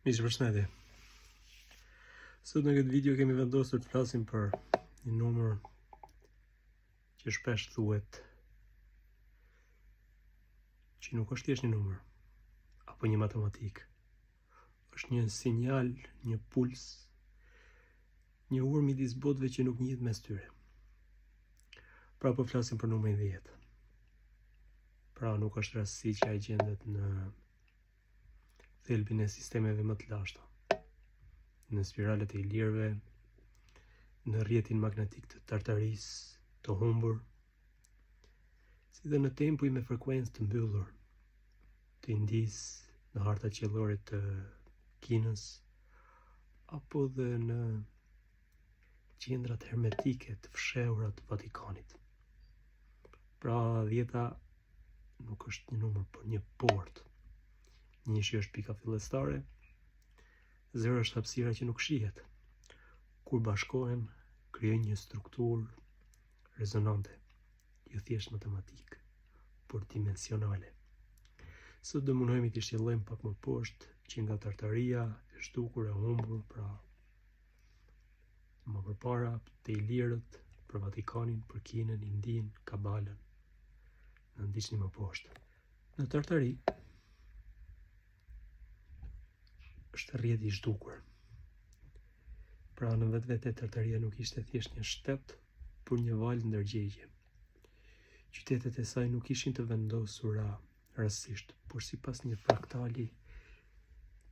Miqë përshëndetje. Sot në këtë video kemi vendosur të flasim për një numër që shpesh thuhet që nuk është thjesht një numër apo një matematik. Është një sinjal, një puls, një urë midis botëve që nuk njihet mes tyre. Pra po flasim për numrin 10. Pra nuk është rastësi që ai gjendet në thelbin e sistemeve më të lashta, në spiralet e ilirëve, në rrjetin magnetik të tartarisë të humbur, si dhe në tempuj me frekuencë të mbyllur të Indisë, në harta qiellore të Kinës, apo dhe në qendrat hermetike të fshehura të Vatikanit. Pra 10 nuk është një numër, por një portë. 1 është pika fillestare, 0 është hapësira që nuk shihet. Kur bashkohen, krijojnë një strukturë rezonante, jo thjesht matematik, por dimensionale. Sot do mundohemi të shtjellojmë pak më poshtë që nga Tartaria e shtukur e humbur, pra më përpara te ilirët, për Vatikanin, për Kinën, Indinë, Kabalën. Në ndiqni më poshtë. Në Tartari është rrjeti i zhdukur. Pra në vetvete Tartaria nuk ishte thjesht një shtet, por një valë ndërgjegje. Qytetet e saj nuk ishin të vendosura rastësisht, por sipas një fraktali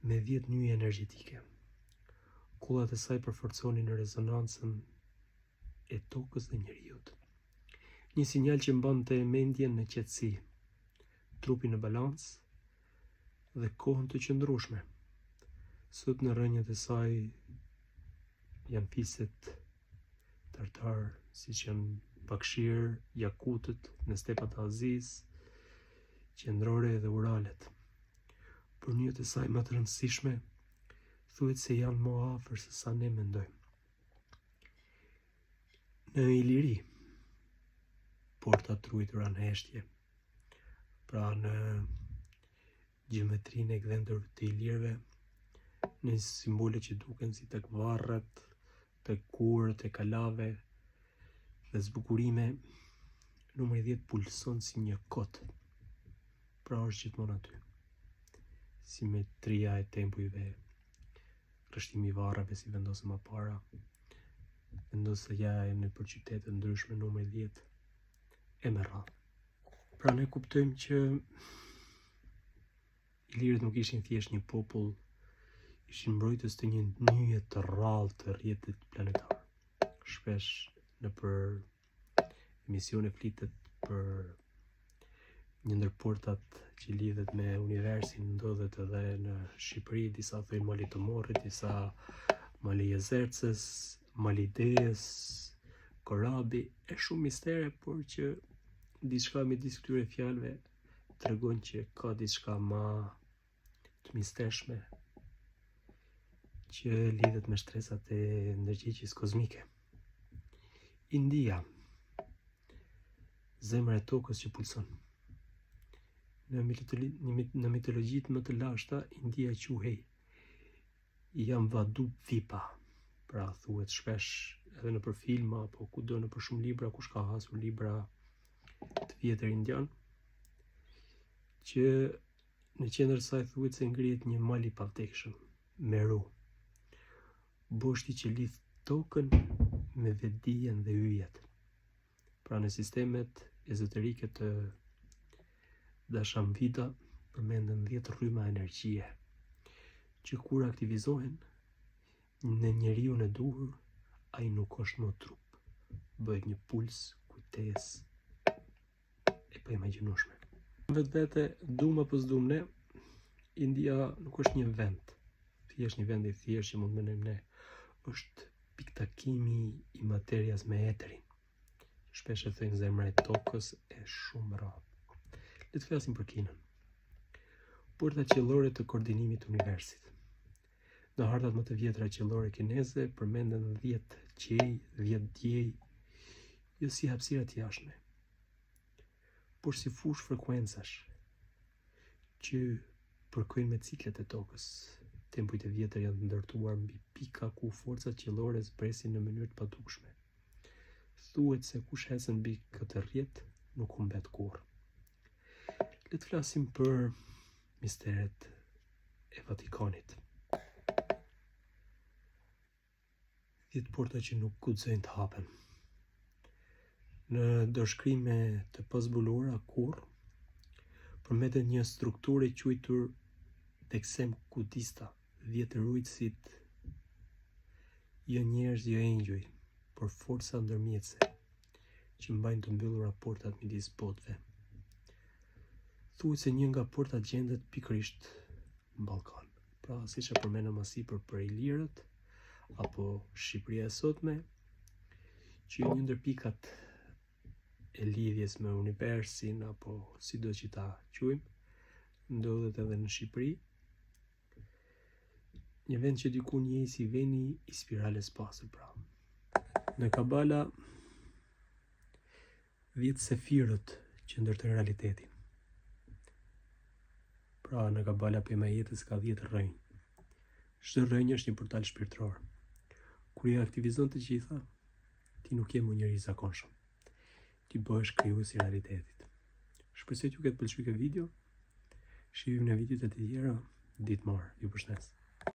me 10 nyje energjetike. Kullat e saj përforconin në rezonancën e tokës dhe njeriut. Një sinjal që mbante mendjen në qetësi, trupin në balancë dhe kohën të qëndrueshme. Sot në rrënjët e saj janë fiset tartar, siç janë Bakshir, Jakutët në stepat e Azisë, qendrore dhe Uralet. Por nyjet e saj më të rëndësishme thuhet se janë më afër se sa ne mendojmë. Në Iliri, porta truitura në heshtje, pra në gjeometrinë e gdhendur të ilirëve, në simbole që duken si tek varret, tek kurët e kalave dhe zbukurime, numri 10 pulson si një kot. Pra është gjithmonë aty. Simetria e tempujve, rrështimi i varreve si vendosëm më para, vendosja e në për qytete ndryshme numri 10 e me radhë. Pra ne kuptojmë që ilirët nuk ishin thjesht një popull, ishin mbrojtës të një nyje të rrallë të rrjetit planetar. Shpesh në për emisione flitet për një ndër portat që lidhet me universin, ndodhet edhe në Shqipëri, disa thojnë Mali të Morrit, disa Mali Jezercës, Mali Idejes, Korabi, e shumë mistere, por që diçka midis këtyre fjalëve tregon që ka diçka më të mistershme që lidhet me shtresat e ndërgjegjës kozmike. India, zemra e tokës që pulson. Në mitologjitë më të lashta, India quhej Jamvadvipa. Pra thuhet shpesh edhe në për filma, apo kudo në për shumë libra, kush ka hasur libra të vjetër indian, që në qendër saj thuhet se ngrihet një mal i pavdekshëm, Meru, boshti që lidh tokën me vetdijen dhe hyjet. Pra në sistemet ezoterike të Dashamvida përmenden 10 rryma energjie, që kur aktivizohen në njeriu e duhur, ai nuk është më trup, bëhet një puls, kujtesë e pa imagjinueshme. Vetvete, dum apo s'dum ne, India nuk është një vend, thjesht një vend i thjesht që mund mendojmë ne, është piktakimi i materjas me eterin. Shpesh e thënë zemra e tokës e shumë rrallë. Le të flasim për Kinën. Porta qiellore të koordinimit të universit. Në hartat më të vjetra qiellore kineze përmenden 10 qej, 10 djej, jo si hapësira të jashtme, por si fush frekuencash që përkojnë me ciklet e tokës, Tempujt e vjetër janë të ndërtuar mbi pika ku forcat qiellore zbresin në mënyrë të padukshme. Thuhet se kush ecën mbi këtë rrjet nuk humbet kurrë. Le të flasim për misteret e Vatikanit. 10 porta që nuk guxojnë të hapen. Në dorëshkrime të pazbuluara kurrë përmetet një strukturë e quajtur Dexem Kudista. 10 rujtësit jo njerëz, jo engjuj, por forca ndërmjetëse që mbajnë të mbyllura portat midis botëve. Thuhet se një nga portat gjendet pikërisht në Ballkan. Pra, siç e përmendëm më sipër për Ilirët apo Shqipëria e sotme, që një ndër pikat e lidhjes me universin apo sido që ta quajmë, ndodhet edhe në Shqipëri. Një vend që diku njeh si veni i spirales pastër pra. Në Kabala 10 sefirët që ndërtojnë realitetin. Pra në Kabala pema e jetës ka 10 rrënjë. Çdo rrënjë është një portal shpirtëror. Kur i aktivizon të gjitha, ti nuk je më njeri i zakonshëm. Ti bëhesh krijuesi i realitetit. Shpresoj t'ju ketë pëlqyer këtë video. Shihemi në videot e tjera ditë marr. Ju përshëndes.